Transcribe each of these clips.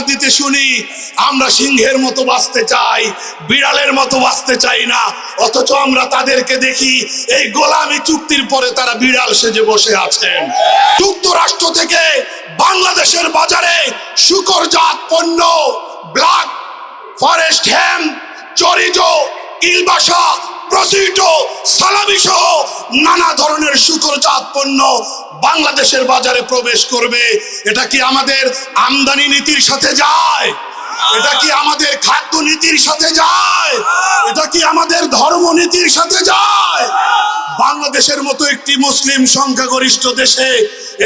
দিতে শুনি আমরা সিংহের মতো বাঁচতে চাই, বিড়ালের মতো বাঁচতে চাই না, অথচ আমরা তাদেরকে দেখি এই গোলামি চুক্তির পরে তারা বিড়াল সেজে বসে আছেন। যুক্তরাষ্ট্র থেকে বাংলাদেশের বাজারে শূকরজাত পণ্য, ব্ল্যাক ফরেস্ট হ্যাম, চরিজো, কিলবাসা, প্রসিটো, সালামি সহ নানা ধরনের শূকরজাত পণ্য বাংলাদেশের বাজারে প্রবেশ করবে। এটা কি আমাদের আমদানি নীতির সাথে যায়? এটা কি আমাদের খাদ্য নীতির সাথে যায়? এটা কি আমাদের ধর্ম নীতির সাথে যায়? বাংলাদেশের মতো একটি মুসলিম সংখ্যাগরিষ্ঠ দেশে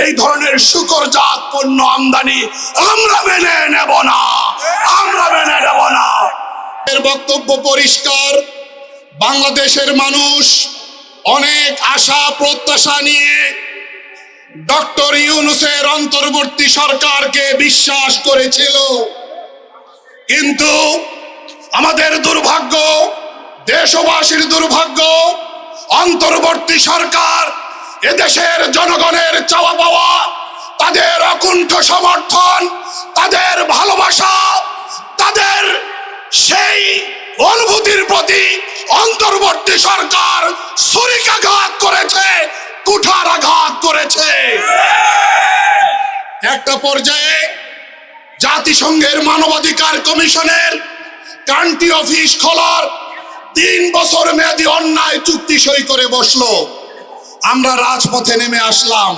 এই ধরনের শূকরজাত পণ্য আমদানি আমরা মেনে নেব না, আমরা মেনে নেব না। এর বক্তব্য পরিষ্কার, বাংলাদেশের মানুষ অনেক আশা প্রত্যাশা নিয়ে ডক্টর ইউনূসের অন্তর্বর্তী সরকারকে বিশ্বাস করেছিল, কিন্তু আমাদের দুর্ভাগ্য, দেশবাসীর দুর্ভাগ্য, অন্তর্বর্তী সরকার এদেশের জনগণের চাওয়া পাওয়া, তাদের অকুণ্ঠ সমর্থন, তাদের ভালোবাসা, তাদের সেই অনুভূতির প্রতি অন্তর্বর্তী সরকার ছুরিকাঘাত করেছে, কুঠারাঘাত করেছে। একটা পর্যায়ে জাতিসংঘের মানবাধিকার কমিশনের কান্ট্রি অফিস খোলার 3 বছর মেয়াদী অন্যায় চুক্তি সই করে বসলো। আমরা রাজপথে নেমে আসলাম।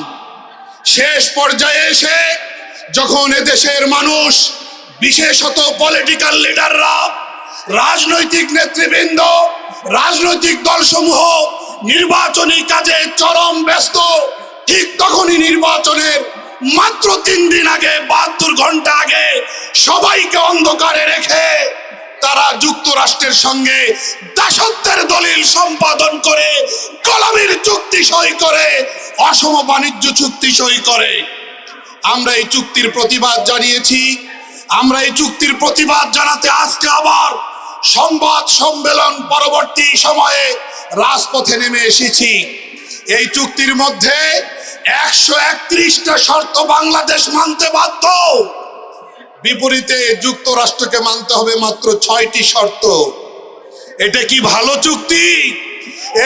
শেষ পর্যায়ে এসে যখন এদেশের মানুষ, বিশেষত পলিটিক্যাল লিডাররা, রাজনৈতিক নেতৃবৃন্দ, রাজনৈতিক দলসমূহ নির্বাচনী কাজে চরম ব্যস্ত, ঠিক তখনই নির্বাচনের মাত্র 3 দিন আগে, 72 ঘন্টা আগে সবাইকে অন্ধকারে রেখে তারা যুক্তরাষ্ট্রের সঙ্গে দাসত্বের দলিল সম্পাদন করে, গোলামির চুক্তি সই করে, অসম বাণিজ্য চুক্তি সই করে। আমরা এই চুক্তির প্রতিবাদ জানিয়েছি। আমরা এই চুক্তির প্রতিবাদ জানাতে আজকে আবার সংবাদ সম্মেলন পরবর্তী সময়ে রাজপথে নেমে এসেছি। এই চুক্তির মধ্যে 131টা শর্ত বাংলাদেশ মানতে বাধ্য, বিপরীতে যুক্তরাষ্ট্রকে মানতে হবে মাত্র 6টি শর্ত। এটা কি ভালো চুক্তি?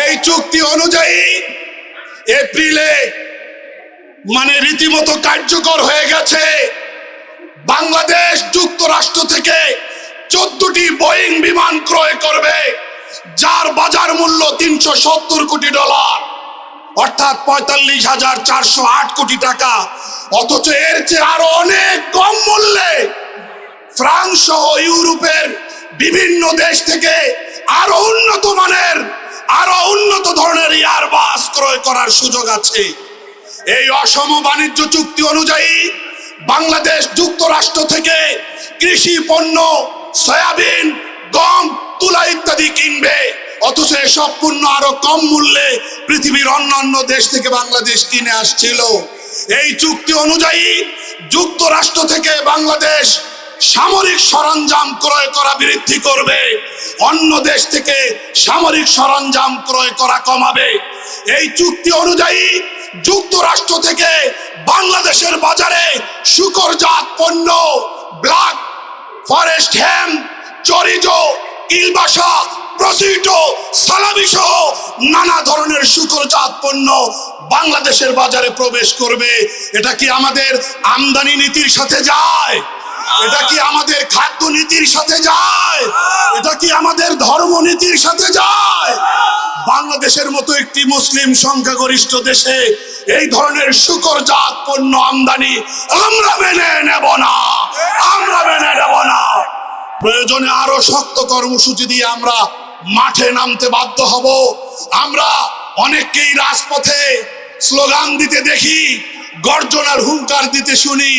এই চুক্তি অনুযায়ী এপ্রিলে রীতিমতো কার্যকর হয়ে গেছে। বাংলাদেশ যুক্তরাষ্ট্র থেকে 14টি বোয়িং বিমান ক্রয় করবে, যার বাজার মূল্য $370 কোটি, অর্থাৎ 45,408 কোটি টাকা। অথচ এর চেয়ে আরো অনেক কম মূল্যে ফ্রান্স সহ ইউরোপের বিভিন্ন দেশ থেকে আরো উন্নত মানের, আরো উন্নত ধরনের এয়ারবাস ক্রয় করার সুযোগ আছে। এই অসম বাণিজ্য চুক্তি অনুযায়ী বাংলাদেশ যুক্তরাষ্ট্র থেকে কৃষি পণ্য, সয়াবিন, গম, তুলা ইত্যাদি কিনবে, অথচ এসব পণ্য আরো কম মূল্যে পৃথিবীর অন্যান্য দেশ থেকে বাংলাদেশ কিনে আসছিল। এই চুক্তি অনুযায়ী যুক্তরাষ্ট্র থেকে বাংলাদেশ সামরিক সরঞ্জাম ক্রয় করা বৃদ্ধি করবে, অন্য দেশ থেকে সামরিক সরঞ্জাম ক্রয় করা কমাবে। এই চুক্তি অনুযায়ী যুক্তরাষ্ট্র থেকে বাংলাদেশের বাজারে শূকরজাত পণ্য, ব্ল্যাক ফরেস্ট হ্যাম, চরিজো, কিলবাসা, প্রসিটো, সালামি সহ নানা ধরনের শূকরজাত পণ্য বাংলাদেশের বাজারে প্রবেশ করবে। এটা কি আমাদের আমদানি নীতির সাথে যায়? এটা কি আমাদের খাদ্য নীতির সাথে যায়? এটা কি আমাদের ধর্ম নীতির সাথে যায়? বাংলাদেশের মতো একটি মুসলিম সংখ্যাগরিষ্ঠ দেশে এই ধরনের শূকরজাত পণ্য আমদানি আমরা মেনে নেব না, আমরা মেনে নেব না। প্রয়োজনে আরো শক্ত কর্মসূচি দিয়ে আমরা মাঠে নামতে বাধ্য হব। আমরা অনেককেই রাজপথে স্লোগান দিতে দেখি, গর্জনার হুঙ্কার দিতে শুনি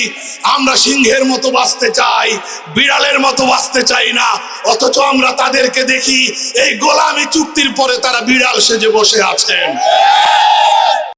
আমরা সিংহের মতো বাঁচতে চাই, বিড়ালের মতো বাঁচতে চাই না, অথচ আমরা তাদেরকে দেখি এই গোলামি চুক্তির পরে তারা বিড়াল সেজে বসে আছেন।